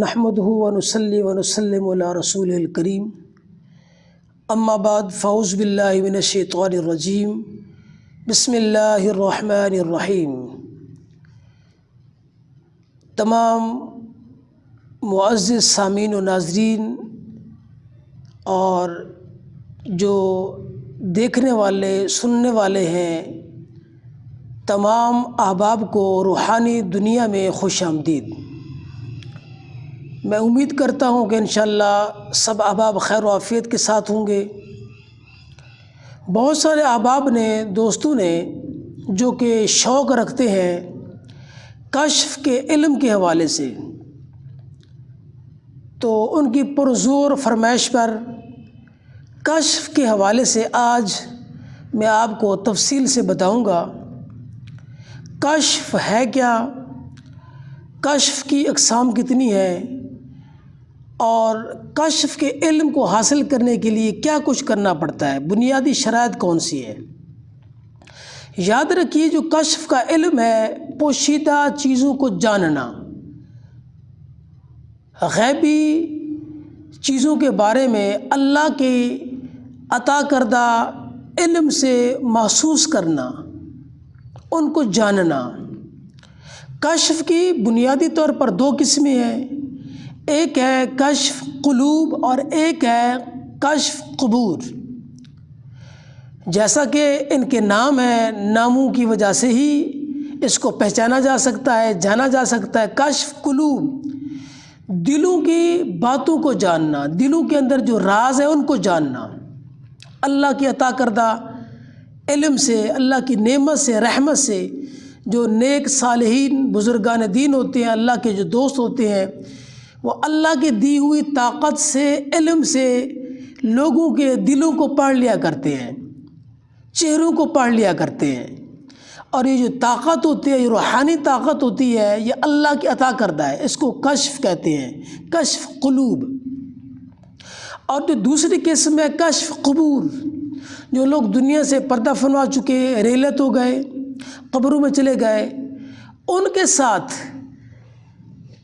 نحمده ونصلي ونسلم على رسوله الكريم اما بعد فاعوذ باللہ من الشیطان الرجیم بسم اللہ الرحمن الرحیم۔ تمام معزز سامعین و ناظرین اور جو دیکھنے والے سننے والے ہیں، تمام احباب کو روحانی دنیا میں خوش آمدید۔ میں امید کرتا ہوں کہ انشاءاللہ سب احباب خیر و عافیت کے ساتھ ہوں گے۔ بہت سارے احباب نے، دوستوں نے، جو کہ شوق رکھتے ہیں کشف کے علم کے حوالے سے، تو ان کی پرزور فرمائش پر کشف کے حوالے سے آج میں آپ کو تفصیل سے بتاؤں گا کشف ہے کیا، کشف کی اقسام کتنی ہیں، اور کشف کے علم کو حاصل کرنے کے لیے کیا کچھ کرنا پڑتا ہے، بنیادی شرائط کون سی ہے۔ یاد رکھیے، جو کشف کا علم ہے پوشیدہ چیزوں کو جاننا، غیبی چیزوں کے بارے میں اللہ کے عطا کردہ علم سے محسوس کرنا، ان کو جاننا۔ کشف کی بنیادی طور پر دو قسمیں ہیں، ایک ہے کشف قلوب اور ایک ہے کشف قبور۔ جیسا کہ ان کے نام ہیں، ناموں کی وجہ سے ہی اس کو پہچانا جا سکتا ہے، جانا جا سکتا ہے۔ کشف قلوب، دلوں کی باتوں کو جاننا، دلوں کے اندر جو راز ہے ان کو جاننا، اللہ کی عطا کردہ علم سے، اللہ کی نعمت سے، رحمت سے۔ جو نیک صالحین بزرگان دین ہوتے ہیں، اللہ کے جو دوست ہوتے ہیں، وہ اللہ کی دی ہوئی طاقت سے، علم سے لوگوں کے دلوں کو پڑھ لیا کرتے ہیں، چہروں کو پڑھ لیا کرتے ہیں۔ اور یہ جو طاقت ہوتی ہے، یہ روحانی طاقت ہوتی ہے، یہ اللہ کی عطا کردہ ہے، اس کو کشف کہتے ہیں، کشف قلوب۔ اور جو دوسری قسم ہے کشف قبور، جو لوگ دنیا سے پردہ فرما چکے، ریلت ہو گئے، قبروں میں چلے گئے، ان کے ساتھ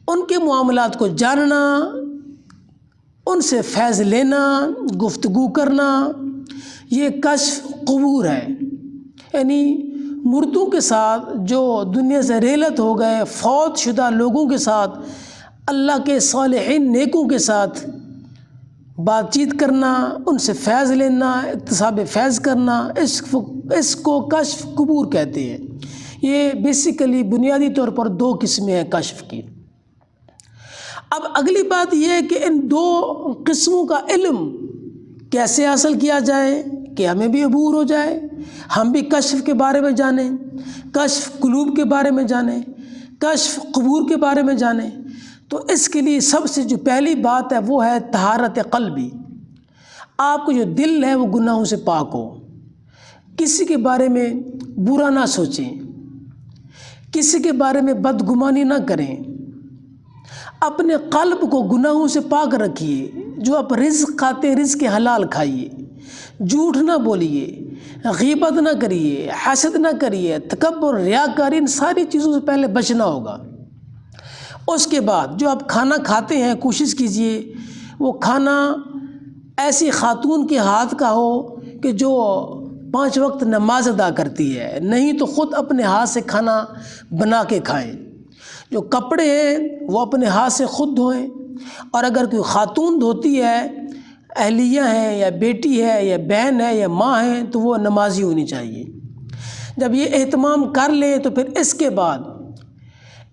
ان کے معاملات کو جاننا، ان سے فیض لینا، گفتگو کرنا، یہ کشف قبور ہے۔ یعنی مردوں کے ساتھ، جو دنیا سے ریلت ہو گئے، فوت شدہ لوگوں کے ساتھ، اللہ کے صالحین نیکوں کے ساتھ بات چیت کرنا، ان سے فیض لینا، اکتساب فیض کرنا، اس کو کشف قبور کہتے ہیں۔ یہ بیسیکلی بنیادی طور پر دو قسمیں ہیں کشف کی۔ اب اگلی بات یہ ہے کہ ان دو قسموں کا علم کیسے حاصل کیا جائے کہ ہمیں بھی عبور ہو جائے، ہم بھی کشف کے بارے میں جانیں، کشف قلوب کے بارے میں جانیں، کشف قبور کے بارے میں جانیں۔ تو اس کے لیے سب سے جو پہلی بات ہے وہ ہے طہارت قلبی۔ آپ کو جو دل ہے وہ گناہوں سے پاک ہو، کسی کے بارے میں برا نہ سوچیں، کسی کے بارے میں بدگمانی نہ کریں، اپنے قلب کو گناہوں سے پاک رکھیے۔ جو آپ رزق کھاتے ہیں، رزق حلال کھائیے، جھوٹ نہ بولیے، غیبت نہ کریے، حسد نہ کریے، تکبر، ریاکاری، ان ساری چیزوں سے پہلے بچنا ہوگا۔ اس کے بعد جو آپ کھانا کھاتے ہیں، کوشش کیجئے وہ کھانا ایسی خاتون کے ہاتھ کا ہو کہ جو 5 وقت نماز ادا کرتی ہے، نہیں تو خود اپنے ہاتھ سے کھانا بنا کے کھائیں۔ جو کپڑے ہیں وہ اپنے ہاتھ سے خود دھوئیں، اور اگر کوئی خاتون دھوتی ہے، اہلیہ ہے یا بیٹی ہے یا بہن ہے یا ماں ہے، تو وہ نمازی ہونی چاہیے۔ جب یہ اہتمام کر لیں تو پھر اس کے بعد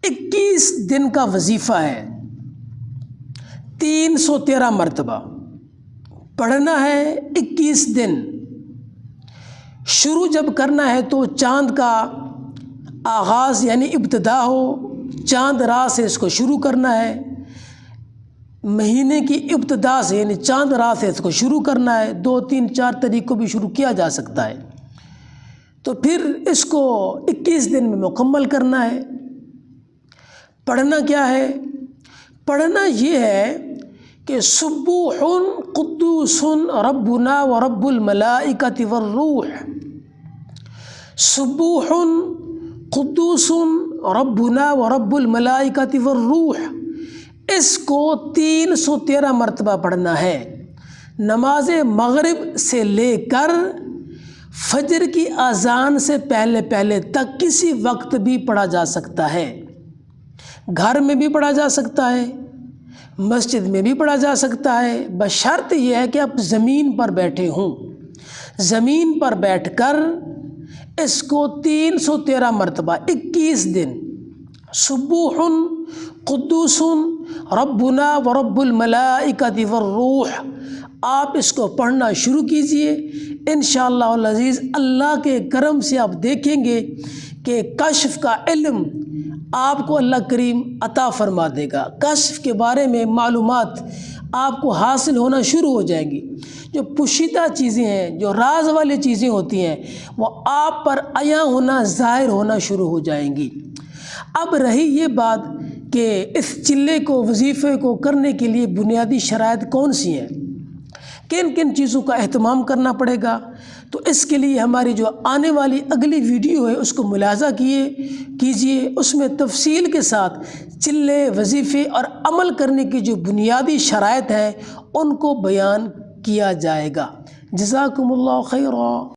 21 دن کا وظیفہ ہے، 313 مرتبہ پڑھنا ہے۔ 21 دن شروع جب کرنا ہے تو چاند کا آغاز یعنی ابتدا ہو، چاند رات سے اس کو شروع کرنا ہے۔ مہینے کی ابتدا سے یعنی چاند رات سے اس کو شروع کرنا ہے۔ 2 3 4 طریقوں بھی شروع کیا جا سکتا ہے۔ تو پھر اس کو 21 دن میں مکمل کرنا ہے۔ پڑھنا کیا ہے؟ پڑھنا یہ ہے کہ سبوح قدوس ربنا ورب الملائکۃ والروح، سبوح قدوس ربنا ورب الملائکۃ والروح، اس کو 313 مرتبہ پڑھنا ہے۔ نماز مغرب سے لے کر فجر کی اذان سے پہلے تک کسی وقت بھی پڑھا جا سکتا ہے۔ گھر میں بھی پڑھا جا سکتا ہے، مسجد میں بھی پڑھا جا سکتا ہے، بشرط یہ ہے کہ آپ زمین پر بیٹھے ہوں۔ زمین پر بیٹھ کر اس کو 313 مرتبہ 21 دن سبوح قدوس ربنا ورب الملائکۃ والروح آپ اس کو پڑھنا شروع کیجئے۔ انشاءاللہ العزیز اللہ کے کرم سے آپ دیکھیں گے کہ کشف کا علم آپ کو اللہ کریم عطا فرما دے گا۔ کشف کے بارے میں معلومات آپ کو حاصل ہونا شروع ہو جائیں گی۔ جو پوشیدہ چیزیں ہیں، جو راز والی چیزیں ہوتی ہیں، وہ آپ پر عیاں ہونا، ظاہر ہونا شروع ہو جائیں گی۔ اب رہی یہ بات کہ اس چلے کو، وظیفے کو کرنے کے لیے بنیادی شرائط کون سی ہیں، کن کن چیزوں کا اہتمام کرنا پڑے گا، تو اس کے لیے ہماری جو آنے والی اگلی ویڈیو ہے اس کو ملاحظہ کیجئے۔ اس میں تفصیل کے ساتھ چلے، وظیفے اور عمل کرنے کی جو بنیادی شرائط ہیں ان کو بیان کیا جائے گا۔ جزاکم اللہ خیرا۔